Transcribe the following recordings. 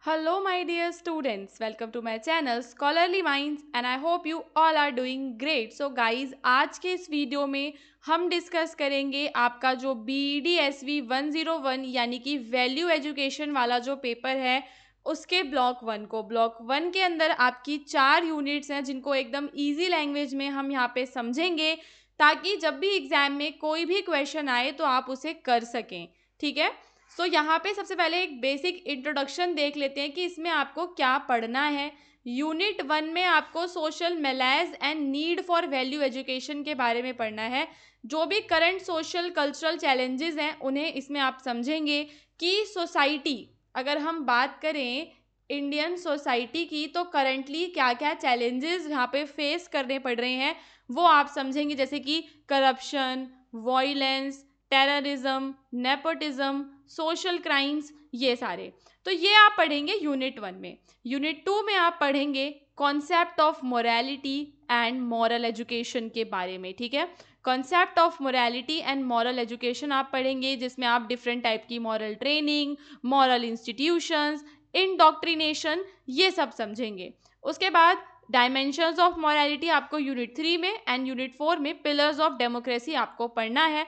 Hello, my dear students. Welcome to my channel Scholarly Minds and I hope you all are doing great. So guys, आज के इस video में हम discuss करेंगे आपका जो BDSV 101 यानी कि वैल्यू एजुकेशन वाला जो पेपर है उसके ब्लॉक 1 के अंदर आपकी 4 यूनिट्स हैं जिनको एकदम इजी लैंग्वेज में हम यहाँ पे समझेंगे ताकि जब भी एग्जाम में कोई भी क्वेश्चन आए तो आप उसे कर सकें। ठीक है। सो यहाँ पे सबसे पहले एक बेसिक इंट्रोडक्शन देख लेते हैं कि इसमें आपको क्या पढ़ना है। यूनिट 1 में आपको social melas and need for value education के बारे में पढ़ना है। जो भी करंट सोशल कल्चरल चैलेंजेस हैं उन्हें इसमें आप समझेंगे कि सोसाइटी, अगर हम बात करें इंडियन सोसाइटी की, तो करंटली क्या क्या चैलेंजेस यहाँ पे फेस करने पड़ रहे हैं वो आप समझेंगे, जैसे कि corruption, violence, terrorism, nepotism, social crimes, ये सारे। तो ये आप पढ़ेंगे यूनिट 1 में। यूनिट 2 में आप पढ़ेंगे concept of morality and moral education के बारे में। ठीक है। Concept of morality and moral education आप पढ़ेंगे जिसमें आप डिफरेंट टाइप की moral training, moral institutions, indoctrination, ये सब समझेंगे। उसके बाद डायमेंशंस ऑफ मोरालिटी आपको यूनिट 3 में एंड यूनिट 4 में पिलर्स ऑफ डेमोक्रेसी आपको पढ़ना है।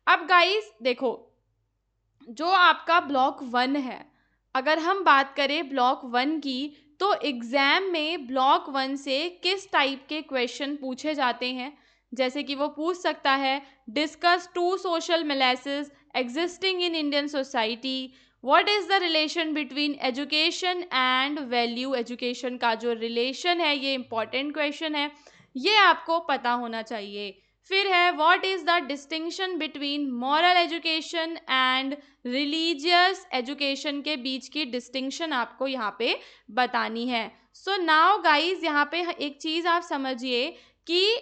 अब गाइस देखो, जो आपका ब्लॉक 1 है, अगर हम बात करें ब्लॉक 1 की, तो एग्जाम में ब्लॉक 1 से किस टाइप के क्वेश्चन पूछे जाते हैं, जैसे कि वो पूछ सकता है discuss 2 social मेलासेस existing in Indian society, what is the relation between education and value education का जो रिलेशन है, ये इंपॉर्टेंट क्वेश्चन है, ये आपको पता होना चाहिए। फिर है what is the distinction between moral education and religious education के बीच की डिस्टिंक्शन आपको यहाँ पे बतानी है। सो नाउ गाइज, यहाँ पे एक चीज आप समझिए कि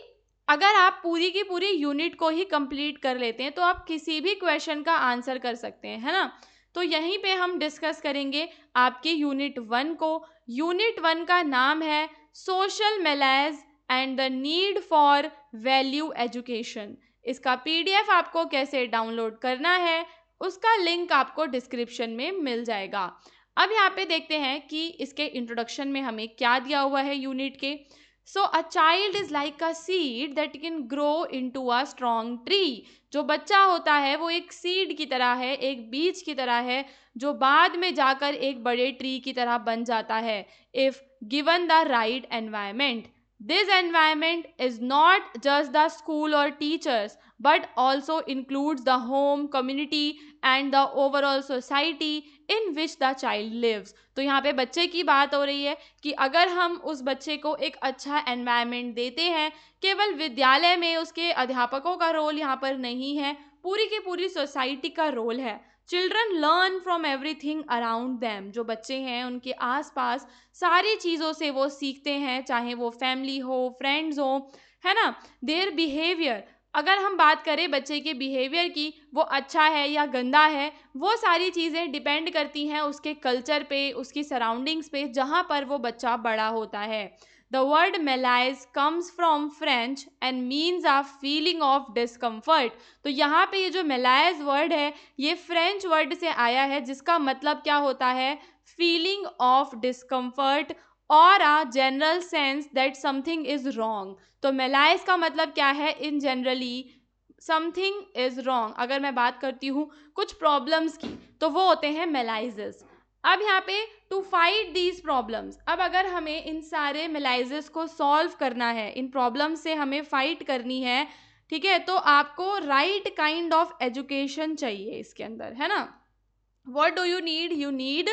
अगर आप पूरी की पूरी यूनिट को ही कंप्लीट कर लेते हैं तो आप किसी भी क्वेश्चन का आंसर कर सकते हैं, है ना। तो यहीं पे हम डिस्कस करेंगे आपके यूनिट 1 को। यूनिट 1 का नाम है social melas and the need for value education. इसका पीडीएफ आपको कैसे डाउनलोड करना है उसका लिंक आपको डिस्क्रिप्शन में मिल जाएगा। अब यहाँ पे देखते हैं कि इसके इंट्रोडक्शन में हमें क्या दिया हुआ है यूनिट के। So a child is like a seed that can grow into a strong tree. जो बच्चा होता है वो एक सीड की तरह है, एक बीज की तरह है, जो बाद में जाकर एक बड़े ट्री की तरह बन जाता है if given the right environment. This environment is not just the school or teachers, but also includes the home, community and the overall society in which the child lives. तो यहाँ पे बच्चे की बात हो रही है कि अगर हम उस बच्चे को एक अच्छा एनवायरनमेंट देते हैं, केवल विद्यालय में उसके अध्यापकों का रोल यहाँ पर नहीं है, पूरी की पूरी सोसाइटी का रोल है। Children learn from everything around them. जो बच्चे हैं उनके आसपास सारी चीज़ों से वो सीखते हैं, चाहे वो फैमिली हो, फ्रेंड्स हो, है ना। देयर बिहेवियर, अगर हम बात करें बच्चे के बिहेवियर की, वो अच्छा है या गंदा है, वो सारी चीज़ें डिपेंड करती हैं उसके कल्चर पे, उसकी सराउंडिंग्स पे, जहाँ पर वो बच्चा बड़ा होता है। The word malice comes from French and means a feeling of discomfort. तो यहाँ पे ये जो मेलाइज वर्ड है ये फ्रेंच वर्ड से आया है जिसका मतलब क्या होता है, फीलिंग ऑफ डिस्कम्फर्ट और a general sense that something is wrong. तो मेलाइज का मतलब क्या है, इन जनरली समथिंग इज रॉन्ग। अगर मैं बात करती हूँ कुछ प्रॉब्लम्स की तो वो होते हैं मेलाइजेस। अब यहाँ पे टू फाइट दीज प्रॉब्लम्स, अब अगर हमें इन सारे मेलाइजेस को सॉल्व करना है, इन प्रॉब्लम से हमें फाइट करनी है, ठीक है, तो आपको राइट काइंड ऑफ एजुकेशन चाहिए इसके अंदर, है ना। What do you need? You need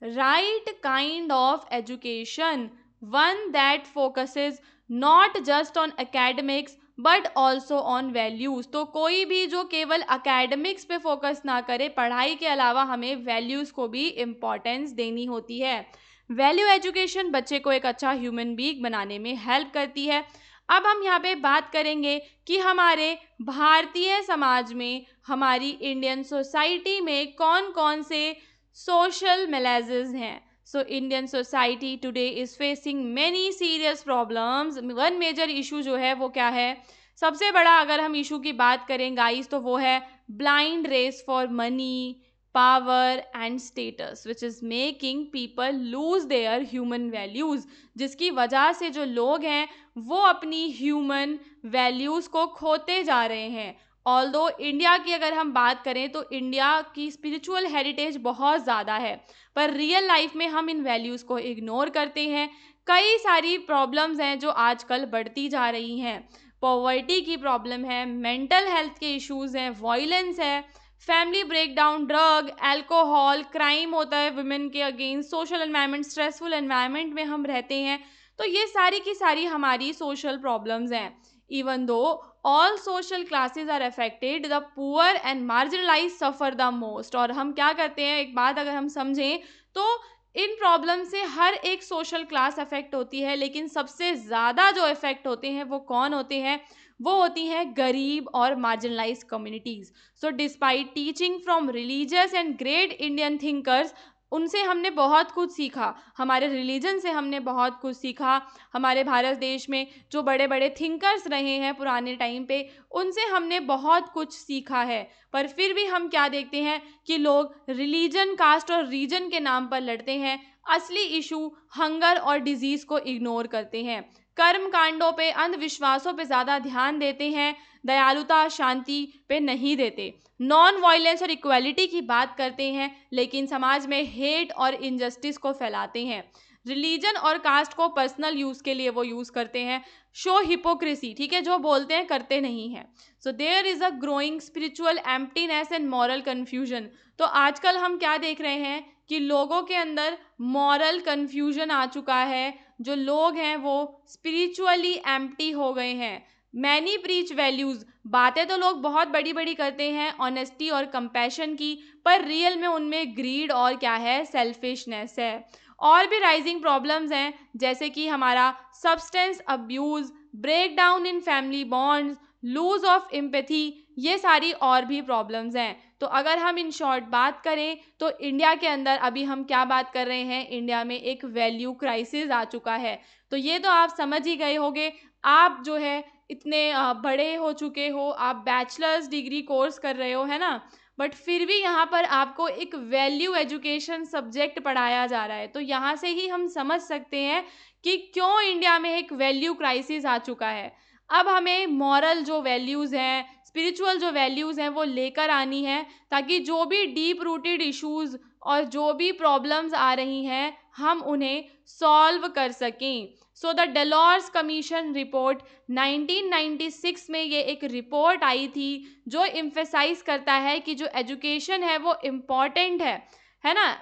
right kind of education, one that focuses not just on academics but also on values। तो कोई भी जो केवल academics पे फोकस ना करे, पढ़ाई के अलावा हमें values को भी importance देनी होती है। वैल्यू एजुकेशन बच्चे को एक अच्छा ह्यूमन बीइंग बनाने में हेल्प करती है। अब हम यहाँ पे बात करेंगे कि हमारे भारतीय समाज में, हमारी इंडियन सोसाइटी में कौन कौन से सोशल मेलाजेस हैं। So Indian society today is facing many serious problems. One major issue जो है वो क्या है, सबसे बड़ा अगर हम इशू की बात करें गाइस तो वो है blind race for money, power and status which is making people lose their human values, जिसकी वजह से जो लोग हैं वो अपनी ह्यूमन वैल्यूज़ को खोते जा रहे हैं। ऑल्दो इंडिया की अगर हम बात करें तो इंडिया की स्पिरिचुअल हेरिटेज बहुत ज़्यादा है, पर रियल लाइफ में हम इन वैल्यूज़ को इग्नोर करते हैं। कई सारी प्रॉब्लम्स हैं जो आजकल बढ़ती जा रही हैं। पॉवर्टी की प्रॉब्लम है, मेंटल हेल्थ के इश्यूज़ हैं, वायलेंस है, family breakdown, drug, alcohol, crime होता है वुमेन के against, social environment, stressful environment में हम रहते हैं। तो ये सारी की सारी हमारी सोशल प्रॉब्लम्स हैं। Even though all social classes are affected, the poor and marginalise suffer the most. और हम क्या करते हैं, एक बात अगर हम समझें तो इन प्रॉब्लम से हर एक सोशल क्लास अफेक्ट होती है, लेकिन सबसे ज़्यादा जो इफेक्ट होते हैं वो कौन होते हैं, वो होती हैं गरीब और marginalise communities. So despite teaching from religious and great Indian thinkers, उनसे हमने बहुत कुछ सीखा, हमारे रिलीजन से हमने बहुत कुछ सीखा, हमारे भारत देश में जो बड़े बड़े थिंकर्स रहे हैं पुराने टाइम पे, उनसे हमने बहुत कुछ सीखा है। पर फिर भी हम क्या देखते हैं कि लोग रिलीजन, कास्ट और रीजन के नाम पर लड़ते हैं, असली इशू हंगर और डिजीज़ को इग्नोर करते हैं, कर्म कांडों पे, अंधविश्वासों पे ज़्यादा ध्यान देते हैं, दयालुता, शांति पे नहीं देते, नॉन वायलेंस और इक्वालिटी की बात करते हैं, लेकिन समाज में हेट और इनजस्टिस को फैलाते हैं। रिलीजन और कास्ट को पर्सनल यूज़ के लिए वो यूज़ करते हैं। शो हिपोक्रेसी, ठीक है, जो बोलते हैं करते नहीं हैं। So there is a growing spiritual emptiness and moral confusion. तो आजकल हम क्या देख रहे हैं कि लोगों के अंदर मॉरल कन्फ्यूजन आ चुका है, जो लोग हैं वो स्पिरिचुअली एम्प्टी हो गए हैं। मैनी प्रीच वैल्यूज़, बातें तो लोग बहुत बड़ी बड़ी करते हैं ऑनेस्टी और कंपैशन की, पर रियल में उनमें ग्रीड और क्या है, सेल्फिशनेस है। और भी राइजिंग प्रॉब्लम्स हैं, जैसे कि हमारा substance abuse, break down in family bonds, loss of empathy, ये सारी और भी प्रॉब्लम्स हैं। तो अगर हम इन शॉर्ट बात करें तो इंडिया के अंदर अभी हम क्या बात कर रहे हैं, इंडिया में एक वैल्यू क्राइसिस आ चुका है। तो ये तो आप समझ ही गए होंगे। आप जो है इतने बड़े हो चुके हो, आप बैचलर्स डिग्री कोर्स कर रहे हो, है ना, बट फिर भी यहाँ पर आपको एक वैल्यू एजुकेशन सब्जेक्ट पढ़ाया जा रहा है। तो यहाँ से ही हम समझ सकते हैं कि क्यों इंडिया में एक वैल्यू क्राइसिस आ चुका है। अब हमें मॉरल जो वैल्यूज़ हैं, स्पिरिचुअल जो वैल्यूज़ हैं वो लेकर आनी है, ताकि जो भी डीप रूटेड इश्यूज़ और जो भी प्रॉब्लम्स आ रही हैं हम उन्हें सॉल्व कर सकें। सो द डेलोर्स कमीशन रिपोर्ट 1996 में ये एक रिपोर्ट आई थी जो एम्फेसाइज करता है कि जो एजुकेशन है वो इम्पॉर्टेंट है ना,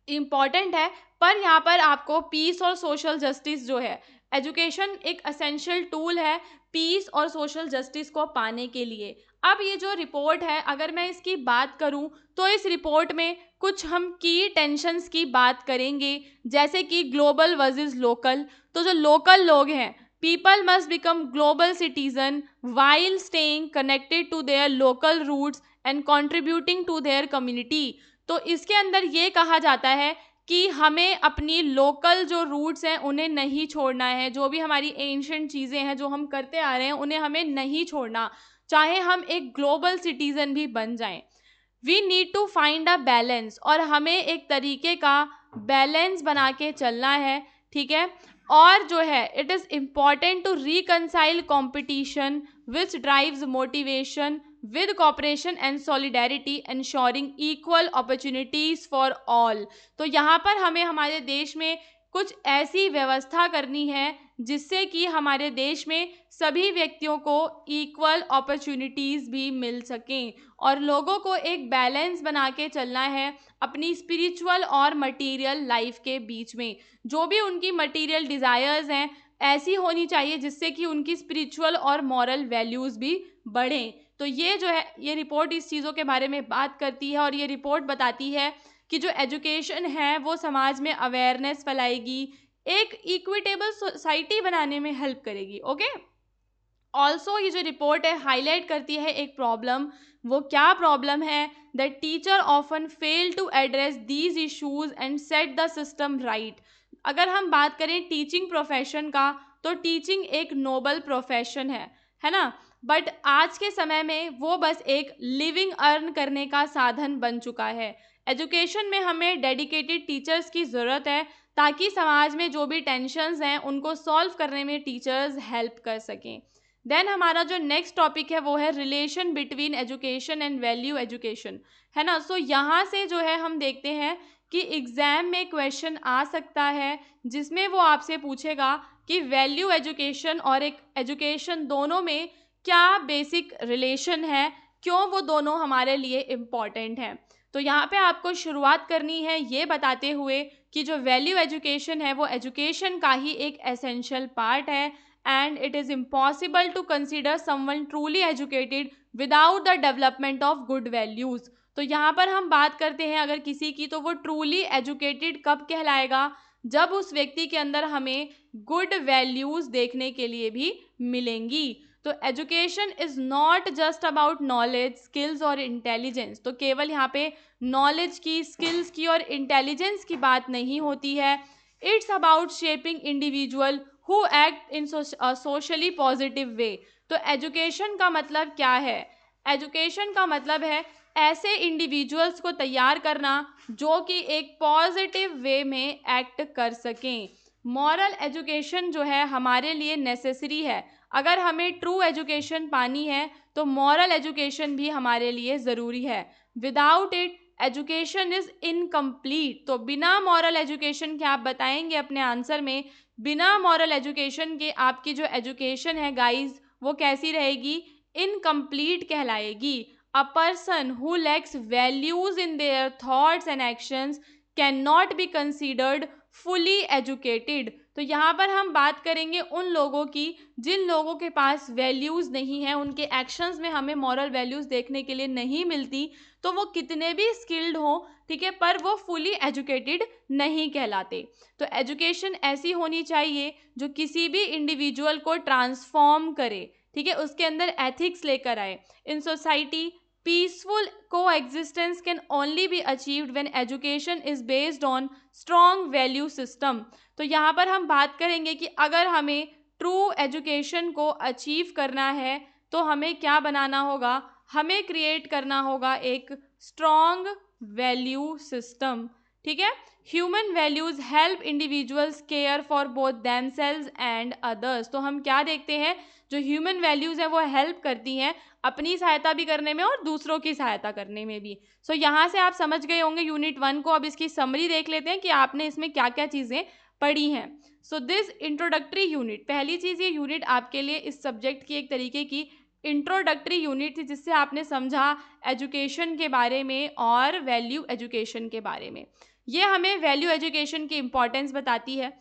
इम्पॉर्टेंट है, पर यहाँ पर आपको पीस और सोशल जस्टिस जो है, एजुकेशन एक असेंशियल टूल है पीस और सोशल जस्टिस को पाने के लिए। अब ये जो रिपोर्ट है, अगर मैं इसकी बात करूं तो इस रिपोर्ट में कुछ हम की टेंशन्स की बात करेंगे, जैसे कि ग्लोबल वर्सेस लोकल। तो जो लोकल लोग हैं, people must become global citizen while staying connected to their local roots and contributing to their community. तो इसके अंदर ये कहा जाता है कि हमें अपनी लोकल जो रूट्स हैं उन्हें नहीं छोड़ना है, जो भी हमारी एंशिएंट चीज़ें हैं जो हम करते आ रहे हैं उन्हें हमें नहीं छोड़ना, चाहे हम एक ग्लोबल सिटीज़न भी बन जाएं। We need to find a balance, और हमें एक तरीके का बैलेंस बना के चलना है, ठीक है। और जो है it is important to reconcile competition which drives motivation with cooperation and solidarity ensuring equal opportunities for all। तो यहाँ पर हमें हमारे देश में कुछ ऐसी व्यवस्था करनी है जिससे कि हमारे देश में सभी व्यक्तियों को इक्वल अपॉर्चुनिटीज़ भी मिल सकें, और लोगों को एक बैलेंस बना के चलना है अपनी स्पिरिचुअल और मटेरियल लाइफ के बीच में। जो भी उनकी मटेरियल डिज़ायर्स हैं ऐसी होनी चाहिए जिससे कि उनकी स्पिरिचुअल और मॉरल वैल्यूज़ भी बढ़ें। तो ये जो है, ये रिपोर्ट इस चीज़ों के बारे में बात करती है, और ये रिपोर्ट बताती है कि जो एजुकेशन है वो समाज में अवेयरनेस फैलाएगी, एक इक्विटेबल सोसाइटी बनाने में हेल्प करेगी। ओके, ऑल्सो ये जो रिपोर्ट है हाईलाइट करती है एक प्रॉब्लम। वो क्या प्रॉब्लम है, that teacher often fail to address these issues and set the system right. अगर हम बात करें टीचिंग प्रोफेशन का, तो टीचिंग एक नोबल प्रोफेशन है ना, बट आज के समय में वो बस एक लिविंग अर्न करने का साधन बन चुका है। एजुकेशन में हमें डेडिकेटेड टीचर्स की ज़रूरत है ताकि समाज में जो भी टेंशन्स हैं उनको सॉल्व करने में टीचर्स हेल्प कर सकें। देन हमारा जो नेक्स्ट टॉपिक है वो है relation between education and value education, है ना। सो यहाँ से जो है हम देखते हैं कि एग्ज़ाम में क्वेश्चन आ सकता है जिसमें वो आपसे पूछेगा कि वैल्यू एजुकेशन और एक एजुकेशन दोनों में क्या बेसिक रिलेशन है, क्यों वो दोनों हमारे लिए इम्पॉर्टेंट हैं। तो यहाँ पे आपको शुरुआत करनी है ये बताते हुए कि जो वैल्यू एजुकेशन है वो एजुकेशन का ही एक एसेंशियल पार्ट है and it is impossible to consider someone truly educated without the development of good values. तो यहाँ पर हम बात करते हैं अगर किसी की, तो वो ट्रूली एजुकेटेड कब कहलाएगा, जब उस व्यक्ति के अंदर हमें गुड वैल्यूज़ देखने के लिए भी मिलेंगी। तो education is not just about knowledge, skills और इंटेलिजेंस। तो केवल यहाँ पे नॉलेज की, स्किल्स की और इंटेलिजेंस की बात नहीं होती है। It's about shaping individual who act in socially positive way. तो एजुकेशन का मतलब क्या है? एजुकेशन का मतलब है ऐसे इंडिविजुअल्स को तैयार करना जो कि एक पॉजिटिव वे में एक्ट कर सकें। मॉरल एजुकेशन जो है हमारे लिए नेसेसरी है। अगर हमें ट्रू एजुकेशन पानी है तो मॉरल एजुकेशन भी हमारे लिए ज़रूरी है। Without it education is incomplete. तो बिना मॉरल एजुकेशन के आप बताएंगे अपने आंसर में, बिना मॉरल एजुकेशन के आपकी जो एजुकेशन है गाइज वो कैसी रहेगी? इनकम्प्लीट कहलाएगी। A person who lacks values in their thoughts and actions cannot be considered fully educated। तो यहाँ पर हम बात करेंगे उन लोगों की जिन लोगों के पास वैल्यूज़ नहीं है, उनके एक्शंस में हमें मॉरल वैल्यूज़ देखने के लिए नहीं मिलती, तो वो कितने भी स्किल्ड हों, ठीक है, पर वो फुली एजुकेटेड नहीं कहलाते। तो एजुकेशन ऐसी होनी चाहिए जो किसी भी इंडिविजुअल को ट्रांसफॉर्म करे, ठीक है, उसके अंदर एथिक्स लेकर आए। In society peaceful coexistence can only be achieved when education is based on strong value system। तो यहाँ पर हम बात करेंगे कि अगर हमें ट्रू एजुकेशन को अचीव करना है तो हमें क्या बनाना होगा? हमें क्रिएट करना होगा एक स्ट्रॉन्ग वैल्यू सिस्टम, ठीक है। Human values help individuals care for both themselves and others. तो हम क्या देखते हैं, जो ह्यूमन वैल्यूज़ है वो हेल्प करती हैं अपनी सहायता भी करने में और दूसरों की सहायता करने में भी। सो यहाँ से आप समझ गए होंगे यूनिट 1 को। अब इसकी समरी देख लेते हैं कि आपने इसमें क्या क्या चीज़ें पढ़ी हैं। सो दिस इंट्रोडक्टरी यूनिट, पहली चीज़ ये यूनिट आपके लिए इस सब्जेक्ट की एक तरीके की इंट्रोडक्टरी यूनिट थी जिससे आपने समझा एजुकेशन के बारे में और वैल्यू एजुकेशन के बारे में। ये हमें वैल्यू एजुकेशन की इम्पॉर्टेंस बताती है।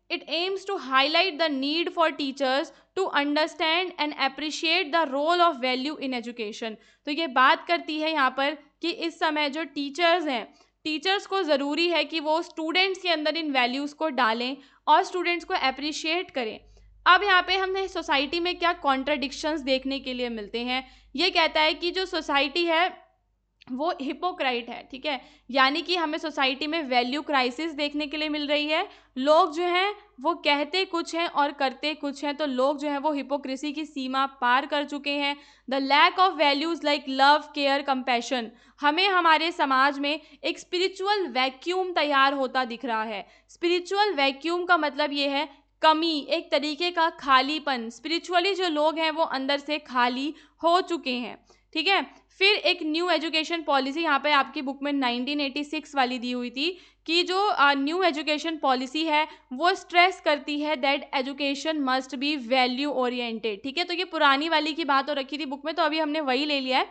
It aims to highlight the need for teachers to understand and appreciate the role of value in education। तो ये बात करती है यहाँ पर कि इस समय जो टीचर्स हैं, टीचर्स को ज़रूरी है कि वो स्टूडेंट्स के अंदर इन वैल्यूज़ को डालें और स्टूडेंट्स को अप्रिशिएट करें। अब यहाँ पे हमें सोसाइटी में क्या कॉन्ट्रडिक्शंस देखने के लिए मिलते हैं? ये कहता है कि जो सोसाइटी है वो हिपोक्राइट है, ठीक है, यानी कि हमें सोसाइटी में वैल्यू क्राइसिस देखने के लिए मिल रही है। लोग जो हैं वो कहते कुछ हैं और करते कुछ हैं, तो लोग जो हैं वो हिपोक्रेसी की सीमा पार कर चुके हैं। The lack of values like love, care, compassion, हमें हमारे समाज में एक स्पिरिचुअल वैक्यूम तैयार होता दिख रहा है। स्पिरिचुअल वैक्यूम का मतलब ये है कमी, एक तरीके का खालीपन। स्पिरिचुअली जो लोग हैं वो अंदर से खाली हो चुके हैं, ठीक है। फिर एक न्यू एजुकेशन पॉलिसी, यहाँ पे आपकी बुक में 1986 वाली दी हुई थी कि जो न्यू एजुकेशन पॉलिसी है वो स्ट्रेस करती है that education must be value oriented, ठीक है। तो ये पुरानी वाली की बात हो रखी थी बुक में, तो अभी हमने वही ले लिया है।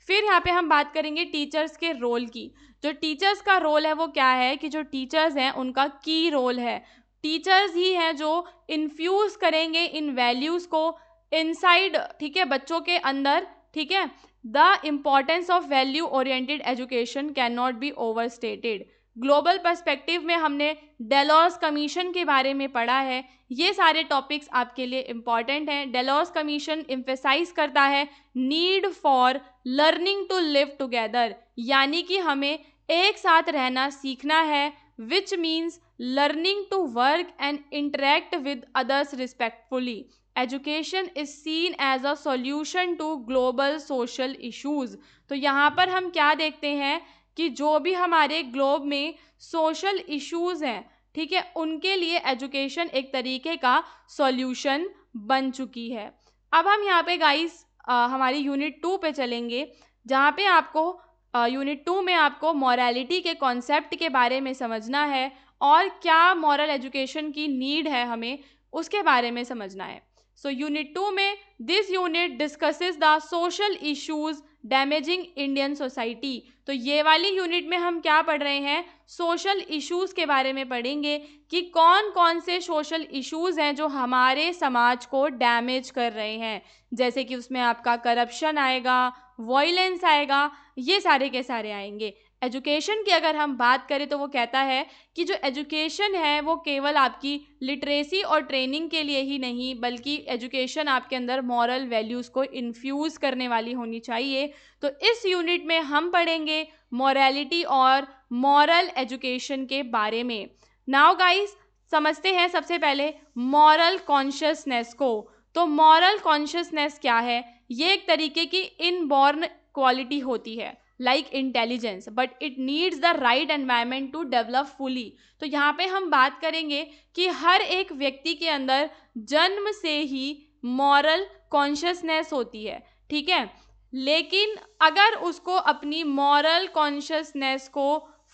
फिर यहाँ पे हम बात करेंगे टीचर्स के रोल की। जो टीचर्स का रोल है वो क्या है कि जो टीचर्स हैं उनका की रोल है। टीचर्स ही हैं जो इन्फ्यूज़ करेंगे इन वैल्यूज़ को इनसाइड, ठीक है, बच्चों के अंदर, ठीक है। The importance of value oriented education can not be over stated. Global perspective में हमने डेलोर्स कमीशन के बारे में पढ़ा है। ये सारे टॉपिक्स आपके लिए इम्पॉर्टेंट हैं। डेलोर्स कमीशन एम्फेसाइज करता है need for learning to live together, यानी कि हमें एक साथ रहना सीखना है, which means learning to work and interact with others respectfully. Education is seen as a solution to global social issues. तो यहाँ पर हम क्या देखते हैं कि जो भी हमारे ग्लोब में सोशल इश्यूज हैं, ठीक है, उनके लिए एजुकेशन एक तरीके का सॉल्यूशन बन चुकी है। अब हम यहाँ पे गाइस हमारी यूनिट 2 पे चलेंगे, जहाँ पे आपको यूनिट 2 में आपको मॉरलिटी के कॉन्सेप्ट के बारे में समझना है और क्या मॉरल एजुकेशन की नीड है हमें उसके बारे में समझना है। सो यूनिट 2 में this unit discusses the social issues damaging Indian society. तो ये वाली यूनिट में हम क्या पढ़ रहे हैं, सोशल इश्यूज के बारे में पढ़ेंगे कि कौन कौन से सोशल इश्यूज हैं जो हमारे समाज को डैमेज कर रहे हैं। जैसे कि उसमें आपका करप्शन आएगा, वायलेंस आएगा, ये सारे के सारे आएंगे। एजुकेशन की अगर हम बात करें तो वो कहता है कि जो एजुकेशन है वो केवल आपकी लिटरेसी और ट्रेनिंग के लिए ही नहीं, बल्कि एजुकेशन आपके अंदर मॉरल वैल्यूज़ को इन्फ्यूज़ करने वाली होनी चाहिए। तो इस यूनिट में हम पढ़ेंगे मॉरलिटी और मॉरल एजुकेशन के बारे में। नाउ गाइस, समझते हैं सबसे पहले मॉरल कॉन्शियसनेस को। तो मॉरल कॉन्शियसनेस क्या है? ये एक तरीके की इनबॉर्न क्वालिटी होती है like intelligence, but it needs the right environment to develop fully. तो यहाँ पे हम बात करेंगे कि हर एक व्यक्ति के अंदर जन्म से ही मॉरल कॉन्शियसनेस होती है, ठीक है, लेकिन अगर उसको अपनी मॉरल कॉन्शियसनेस को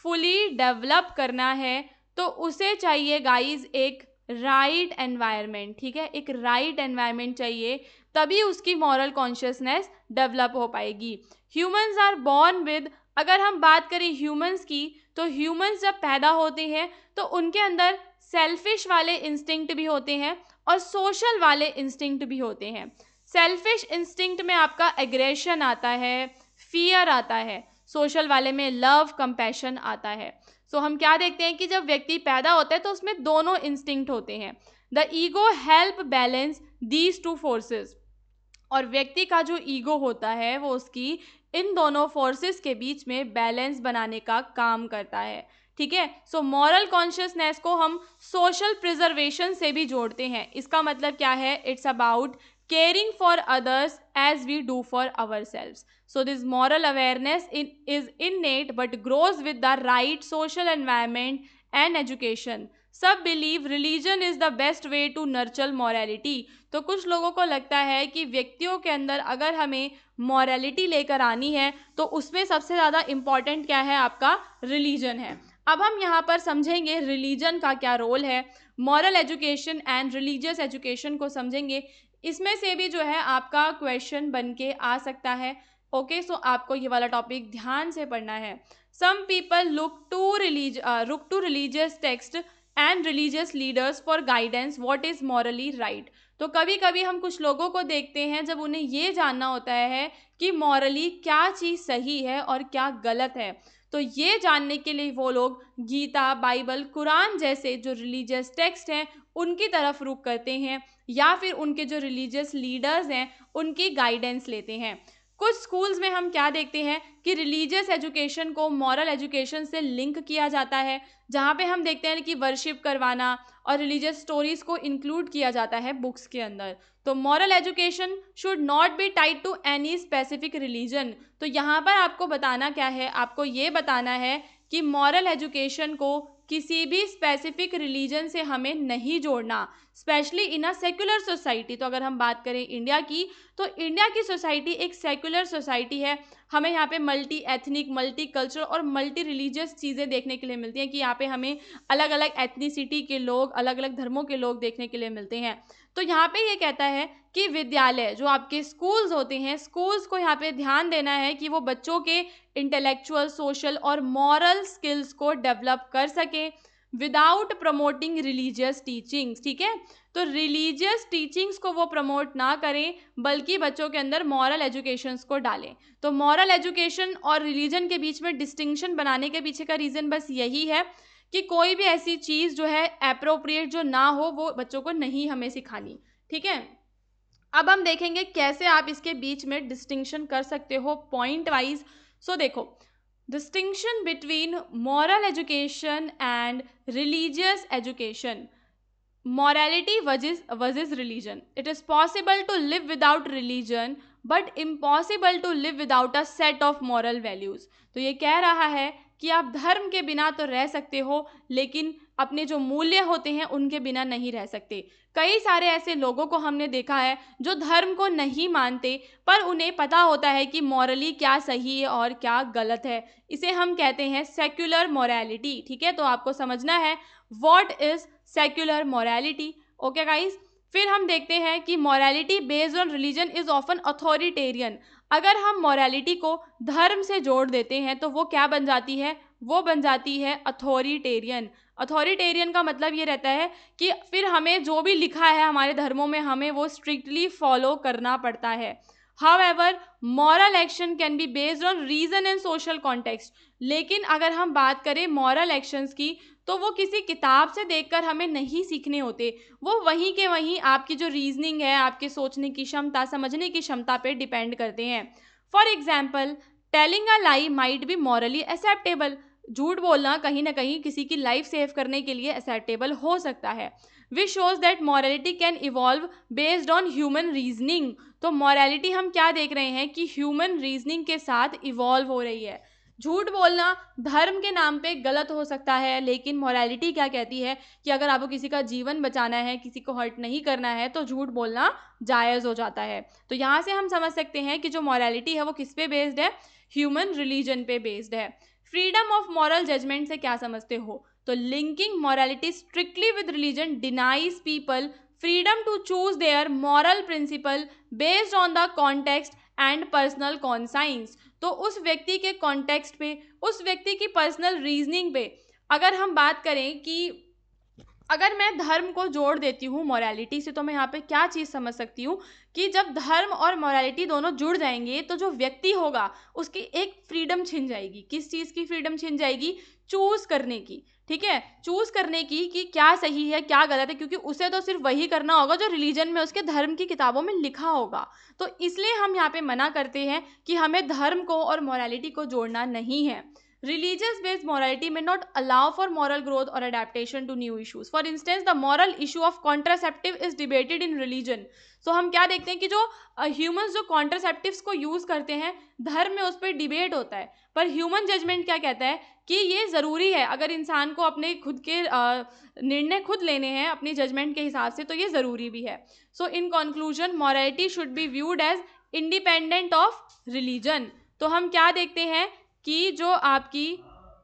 फुली डेवलप करना है तो उसे चाहिए गाइज एक राइट एनवायरनमेंट, ठीक है, एक राइट एनवायरनमेंट चाहिए, तभी उसकी मॉरल कॉन्शियसनेस डेवलप हो पाएगी। ह्यूमंस आर बॉर्न विद, अगर हम बात करें ह्यूमंस की, तो ह्यूमंस जब पैदा होते हैं तो उनके अंदर सेल्फिश वाले इंस्टिंक्ट भी होते हैं और सोशल वाले इंस्टिंक्ट भी होते हैं। सेल्फिश इंस्टिंक्ट में आपका एग्रेशन आता है, फियर आता है, सोशल वाले में लव कंपैशन आता है। सो हम क्या देखते हैं कि जब व्यक्ति पैदा होता है तो उसमें दोनों इंस्टिंक्ट होते हैं। The ego help balance these two forces, और व्यक्ति का जो ईगो होता है वो उसकी इन दोनों फोर्सेस के बीच में बैलेंस बनाने का काम करता है, ठीक है। सो मॉरल कॉन्शियसनेस को हम सोशल प्रिजर्वेशन से भी जोड़ते हैं। इसका मतलब क्या है? It's about caring for others as we do for ourselves. So this moral awareness is innate but grows with the right social environment and education. सब believe religion is the best way to nurture morality. तो कुछ लोगों को लगता है कि व्यक्तियों के अंदर अगर हमें मॉरलिटी लेकर आनी है तो उसमें सबसे ज़्यादा इम्पॉर्टेंट क्या है? आपका रिलीजन है। अब हम यहाँ पर समझेंगे रिलीजन का क्या रोल है, moral education and religious education को समझेंगे। इसमें से भी जो है आपका क्वेश्चन बन के आ सकता है। ओके, सो आपको ये वाला टॉपिक ध्यान से पढ़ना है। Some people look to religious text and religious leaders for guidance what is morally right. तो कभी कभी हम कुछ लोगों को देखते हैं जब उन्हें ये जानना होता है कि मॉरली क्या चीज़ सही है और क्या गलत है, तो ये जानने के लिए वो लोग गीता, बाइबल, कुरान जैसे जो रिलीजियस टेक्स्ट हैं उनकी तरफ रुख करते हैं या फिर उनके जो रिलीजियस लीडर्स हैं उनकी गाइडेंस लेते हैं। कुछ स्कूल्स में हम क्या देखते हैं कि रिलीजियस एजुकेशन को मॉरल एजुकेशन से लिंक किया जाता है, जहाँ पे हम देखते हैं कि वर्शिप करवाना और रिलीजियस स्टोरीज को इंक्लूड किया जाता है बुक्स के अंदर। तो moral education should not be tied to any specific religion. तो यहाँ पर आपको बताना क्या है? आपको ये बताना है कि मॉरल एजुकेशन को किसी भी स्पेसिफिक रिलीजन से हमें नहीं जोड़ना, specially in a secular society. तो अगर हम बात करें इंडिया की, तो इंडिया की सोसाइटी एक सेक्युलर सोसाइटी है। हमें यहाँ पे मल्टी एथनिक, मल्टी कल्चर और मल्टी रिलीजियस चीज़ें देखने के लिए मिलती हैं कि यहाँ पे हमें अलग अलग एथनिसिटी के लोग, अलग अलग धर्मों के लोग देखने के लिए मिलते हैं। तो यहाँ पे ये कहता है कि विद्यालय जो आपके स्कूल्स होते हैं, स्कूल्स को यहाँ पे ध्यान देना है कि वो बच्चों के इंटेलेक्चुअल, सोशल और मॉरल स्किल्स को डेवलप कर सके विदाउट प्रमोटिंग रिलीजियस टीचिंग्स, ठीक है। तो रिलीजियस टीचिंग्स को वो प्रमोट ना करें बल्कि बच्चों के अंदर मॉरल एजुकेशंस को डालें। तो मॉरल एजुकेशन और रिलीजन के बीच में डिस्टिंक्शन बनाने के पीछे का रीज़न बस यही है कि कोई भी ऐसी चीज़ जो है एप्रोप्रिएट जो ना हो वो बच्चों को नहीं हमें सिखानी, ठीक है। अब हम देखेंगे कैसे आप इसके बीच में डिस्टिंक्शन कर सकते हो पॉइंट वाइज। सो देखो, distinction between moral education and religious education. morality versus religion. It is possible to live without religion but impossible to live without a set of moral values. तो ये कह रहा है कि आप धर्म के बिना तो रह सकते हो लेकिन अपने जो मूल्य होते हैं उनके बिना नहीं रह सकते. कई सारे ऐसे लोगों को हमने देखा है जो धर्म को नहीं मानते पर उन्हें पता होता है कि मॉरली क्या सही है और क्या गलत है. इसे हम कहते हैं सेक्युलर मोरालिटी. ठीक है, तो आपको समझना है what is secular morality. Okay guys, फिर हम देखते हैं कि morality based on religion is often authoritarian. अगर हम मोरालिटी को धर्म से जोड़ देते हैं तो वो क्या बन जाती है, वो बन जाती है अथॉरिटेरियन. अथॉरिटेरियन का मतलब ये रहता है कि फिर हमें जो भी लिखा है हमारे धर्मों में हमें वो स्ट्रिक्टली फॉलो करना पड़ता है. However, moral action can be based on reason and social context. लेकिन अगर हम बात करें moral actions की तो वो किसी किताब से देखकर हमें नहीं सीखने होते. वो वहीं के वहीं आपकी जो रीजनिंग है, आपके सोचने की क्षमता, समझने की क्षमता पे डिपेंड करते हैं. For example, telling a lie might be morally acceptable. झूठ बोलना कहीं ना कहीं किसी की लाइफ सेव करने के लिए एक्सेप्टेबल हो सकता है. Which shows that morality can evolve based on human reasoning. तो मॉरलिटी हम क्या देख रहे हैं कि ह्यूमन रीजनिंग के साथ इवॉल्व हो रही है. झूठ बोलना धर्म के नाम पे गलत हो सकता है लेकिन मॉरलिटी क्या कहती है कि अगर आपको किसी का जीवन बचाना है, किसी को हर्ट नहीं करना है तो झूठ बोलना जायज़ हो जाता है. तो यहाँ से हम समझ सकते हैं कि जो मॉरलिटी है वो किस पे बेस्ड है, ह्यूमन रिलीजन पे बेस्ड है. फ्रीडम ऑफ मॉरल जजमेंट से क्या समझते हो, तो linking morality strictly with religion denies people freedom to choose their moral principle based on the context and personal conscience. तो उस व्यक्ति के कॉन्टेक्स्ट पे, उस व्यक्ति की पर्सनल रीजनिंग पे अगर हम बात करें कि अगर मैं धर्म को जोड़ देती हूँ मोरालिटी से तो मैं यहाँ पे क्या चीज़ समझ सकती हूँ कि जब धर्म और मोरालिटी दोनों जुड़ जाएंगे तो जो व्यक्ति होगा उसकी एक फ्रीडम छिन जाएगी. किस चीज़ की फ्रीडम छिन जाएगी, चूज करने की. ठीक है, चूज करने की कि क्या सही है क्या गलत है, क्योंकि उसे तो सिर्फ वही करना होगा जो रिलीजन में उसके धर्म की किताबों में लिखा होगा. तो इसलिए हम यहाँ पे मना करते हैं कि हमें धर्म को और मोरालिटी को जोड़ना नहीं है. Religious based morality may not allow for moral growth or adaptation to new issues. For instance, the moral issue of contraceptive is debated in religion. So हम क्या देखते हैं कि जो ह्यूमंस जो कॉन्ट्रासेप्टिव्स को यूज़ करते हैं धर्म में उस पर डिबेट होता है, पर ह्यूमन जजमेंट क्या कहता है कि ये ज़रूरी है. अगर इंसान को अपने खुद के निर्णय खुद लेने हैं अपनी जजमेंट के हिसाब से तो ये ज़रूरी भी है. So in conclusion morality should be viewed as independent of religion. तो हम क्या देखते हैं कि जो आपकी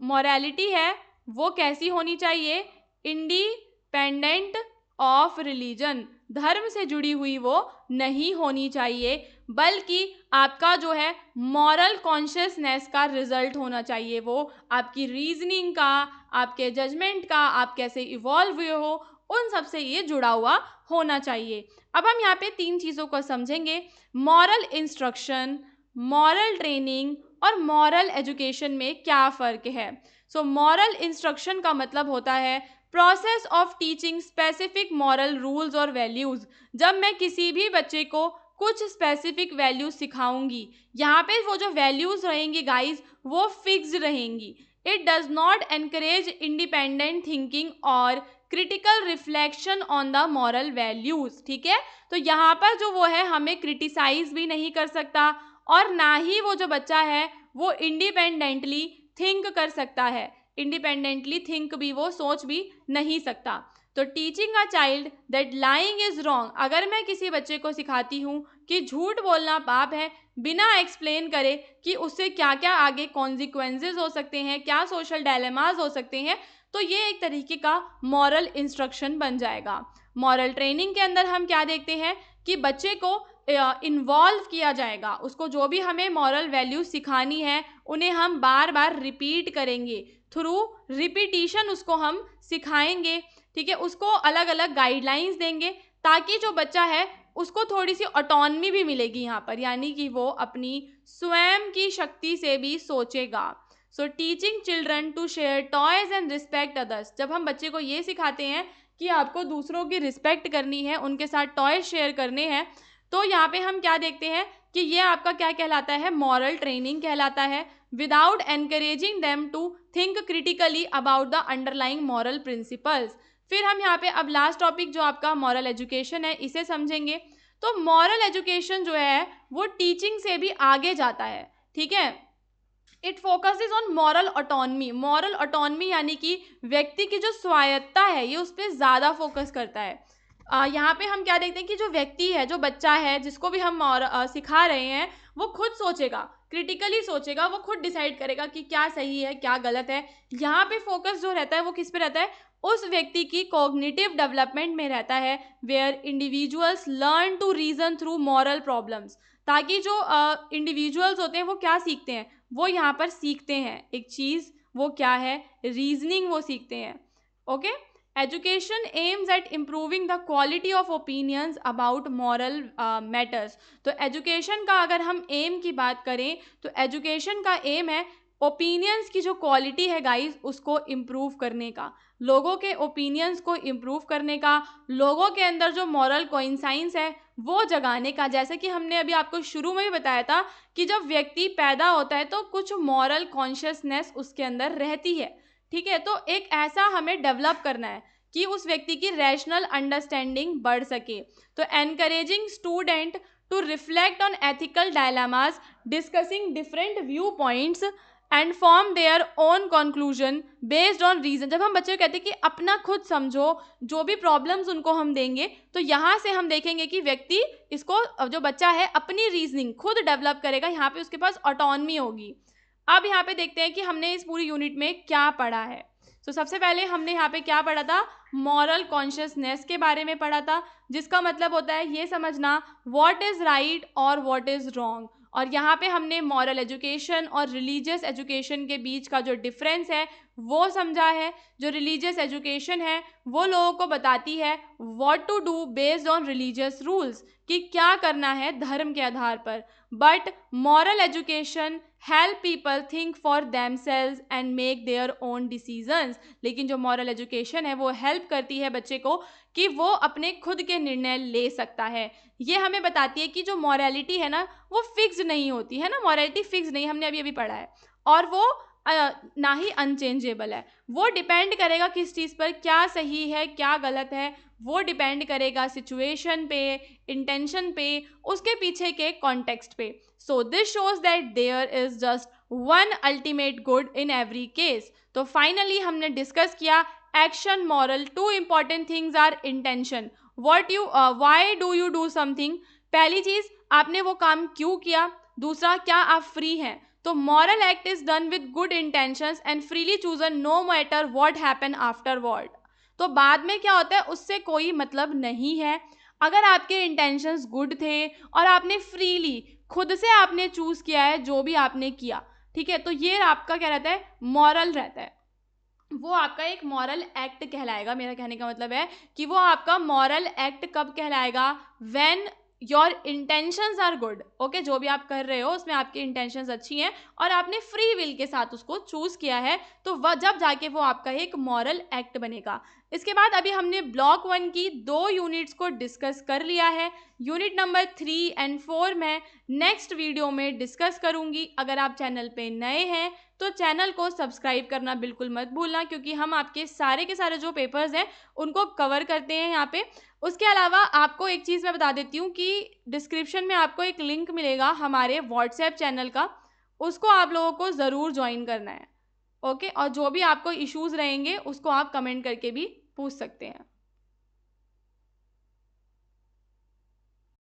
मॉरलिटी है वो कैसी होनी चाहिए, इंडिपेंडेंट ऑफ रिलीजन. धर्म से जुड़ी हुई वो नहीं होनी चाहिए बल्कि आपका जो है मॉरल कॉन्शियसनेस का रिजल्ट होना चाहिए. वो आपकी रीजनिंग का, आपके जजमेंट का, आप कैसे इवॉल्व हुए हो उन सब से ये जुड़ा हुआ होना चाहिए. अब हम यहाँ पे 3 चीज़ों को समझेंगे. मॉरल इंस्ट्रक्शन, मॉरल ट्रेनिंग और मॉरल एजुकेशन में क्या फ़र्क है. सो मॉरल इंस्ट्रक्शन का मतलब होता है process of teaching specific moral rules और वैल्यूज़. जब मैं किसी भी बच्चे को कुछ स्पेसिफिक वैल्यूज़ सिखाऊंगी, यहाँ पे वो जो वैल्यूज़ रहेंगी गाइज वो फिक्स्ड रहेंगी. It does not encourage independent thinking और critical reflection on the moral values. ठीक है, तो यहाँ पर जो वो है हमें क्रिटिसाइज भी नहीं कर सकता और ना ही वो जो बच्चा है वो इंडिपेंडेंटली थिंक कर सकता है. इंडिपेंडेंटली थिंक भी वो सोच भी नहीं सकता. तो teaching a child that lying is wrong, अगर मैं किसी बच्चे को सिखाती हूँ कि झूठ बोलना पाप है बिना एक्सप्लेन करे कि उससे क्या क्या आगे कॉन्सिक्वेंसेस हो सकते हैं, क्या सोशल डायलेमास हो सकते हैं, तो ये एक तरीके का मॉरल इंस्ट्रक्शन बन जाएगा. मॉरल ट्रेनिंग के अंदर हम क्या देखते हैं कि बच्चे को इन्वॉल्व किया जाएगा. उसको जो भी हमें मॉरल वैल्यूज सिखानी है उन्हें हम बार बार रिपीट करेंगे. थ्रू रिपीटिशन उसको हम सिखाएंगे. ठीक है, उसको अलग अलग गाइडलाइंस देंगे ताकि जो बच्चा है उसको थोड़ी सी ऑटोनमी भी मिलेगी यहाँ पर, यानी कि वो अपनी स्वयं की शक्ति से भी सोचेगा. So teaching children to share toys and respect others. जब हम बच्चे को ये सिखाते हैं कि आपको दूसरों की रिस्पेक्ट करनी है, उनके साथ टॉयज शेयर करने हैं, तो यहाँ पे हम क्या देखते हैं कि ये आपका क्या कहलाता है, मॉरल ट्रेनिंग कहलाता है. Without encouraging them to think critically about the underlying moral principles. फिर हम यहाँ पे अब लास्ट टॉपिक जो आपका मॉरल एजुकेशन है इसे समझेंगे। तो मॉरल एजुकेशन जो है वो टीचिंग से भी आगे जाता है, ठीक है। It focuses on moral autonomy. Moral autonomy यानी कि व्यक्ति की जो स्वायत्ता है ये उस पर ज़्यादा फोकस करता है। यहाँ पे हम क्या देखते हैं कि जो व्यक्ति है, जो बच्चा है, जिसको भी हम सिखा रहे हैं, वो खुद सोचेगा, क्रिटिकली सोचेगा, वो खुद डिसाइड करेगा कि क्या सही है क्या गलत है। यहाँ पे फोकस जो रहता है वो किस पे रहता है, उस व्यक्ति की कॉग्निटिव डेवलपमेंट में रहता है, where individuals learn to reason through moral problems. ताकि जो इंडिविजुअल्स होते हैं वो क्या सीखते हैं, वो यहाँ पर सीखते हैं एक चीज़, वो क्या है, रीजनिंग वो सीखते हैं। Okay, education aims at improving the quality of opinions about moral matters. तो एजुकेशन का अगर हम एम की बात करें तो एजुकेशन का एम है ओपिनियंस की जो क्वालिटी है गाइस उसको इम्प्रूव करने का, लोगों के ओपिनियंस को इम्प्रूव करने का, लोगों के अंदर जो मॉरल कॉइंसाइंस है वो जगाने का। जैसे कि हमने अभी आपको शुरू में भी बताया था कि जब व्यक्ति पैदा होता है तो कुछ मॉरल कॉन्शियसनेस उसके अंदर रहती है, ठीक है। तो एक ऐसा हमें डेवलप करना है कि उस व्यक्ति की रैशनल अंडरस्टैंडिंग बढ़ सके। तो encouraging student to reflect on ethical dilemmas, discussing different view points and form their own conclusion based on reason. जब हम बच्चे को कहते हैं कि अपना खुद समझो, जो भी प्रॉब्लम्स उनको हम देंगे तो यहाँ से हम देखेंगे कि व्यक्ति इसको, जो बच्चा है, अपनी रीजनिंग खुद डेवलप करेगा, यहाँ पे उसके पास ऑटोनमी होगी। अब यहाँ पे देखते हैं कि हमने इस पूरी यूनिट में क्या पढ़ा है। तो सबसे पहले हमने यहाँ पे क्या पढ़ा था, मॉरल कॉन्शियसनेस के बारे में पढ़ा था, जिसका मतलब होता है ये समझना व्हाट इज राइट और व्हाट इज रॉन्ग। और यहाँ पे हमने मॉरल एजुकेशन और रिलीजियस एजुकेशन के बीच का जो डिफरेंस है वो समझा है। जो रिलीजियस एजुकेशन है वो लोगों को बताती है what to do based on religious rules, कि क्या करना है धर्म के आधार पर। But moral education help people think for themselves and make their own decisions. लेकिन जो मॉरल एजुकेशन है वो हेल्प करती है बच्चे को कि वो अपने खुद के निर्णय ले सकता है। ये हमें बताती है कि जो मॉरलिटी है ना वो फिक्स नहीं होती है ना, मॉरलिटी फिक्स नहीं, हमने अभी अभी पढ़ा है, और वो ना ही अनचेंजेबल है। वो डिपेंड करेगा किस चीज़ पर, क्या सही है क्या गलत है, वो डिपेंड करेगा सिचुएशन पे, इंटेंशन पे, उसके पीछे के कॉन्टेक्स्ट पे। So this shows that there is just one ultimate good in every case. तो फाइनली हमने डिस्कस किया action, moral, two important things are intention, what you why do you do something. पहली चीज आपने वो काम क्यों किया, दूसरा क्या आप फ्री हैं। तो moral act is done with good intentions and freely chosen no matter what happen afterward. तो बाद में क्या होता है उससे कोई मतलब नहीं है। अगर आपके इंटेंशंस गुड थे और आपने फ्रीली खुद से आपने चूज किया है जो भी आपने किया, ठीक है, तो ये आपका क्या रहता है, मॉरल रहता है, वो आपका एक मॉरल एक्ट कहलाएगा। मेरा कहने का मतलब है कि वो आपका मॉरल एक्ट कब कहलाएगा, when your intentions are good. Okay, जो भी आप कर रहे हो उसमें आपकी इंटेंशंस अच्छी हैं और आपने फ्री विल के साथ उसको चूज किया है, तो वह जब जाके वो आपका एक मॉरल एक्ट बनेगा। इसके बाद अभी हमने ब्लॉक 1 की 2 यूनिट्स को डिस्कस कर लिया है। यूनिट नंबर 3 एंड 4 मैं नेक्स्ट वीडियो में डिस्कस करूंगी। अगर आप चैनल पे नए हैं तो चैनल को सब्सक्राइब करना बिल्कुल मत भूलना, क्योंकि हम आपके सारे के सारे जो पेपर्स हैं उनको कवर करते हैं यहाँ पे। उसके अलावा आपको एक चीज़ मैं बता देती हूँ कि डिस्क्रिप्शन में आपको एक लिंक मिलेगा हमारे व्हाट्सएप चैनल का, उसको आप लोगों को ज़रूर ज्वाइन करना है। ओके, और जो भी आपको इश्यूज़ रहेंगे उसको आप कमेंट करके भी पूछ सकते हैं।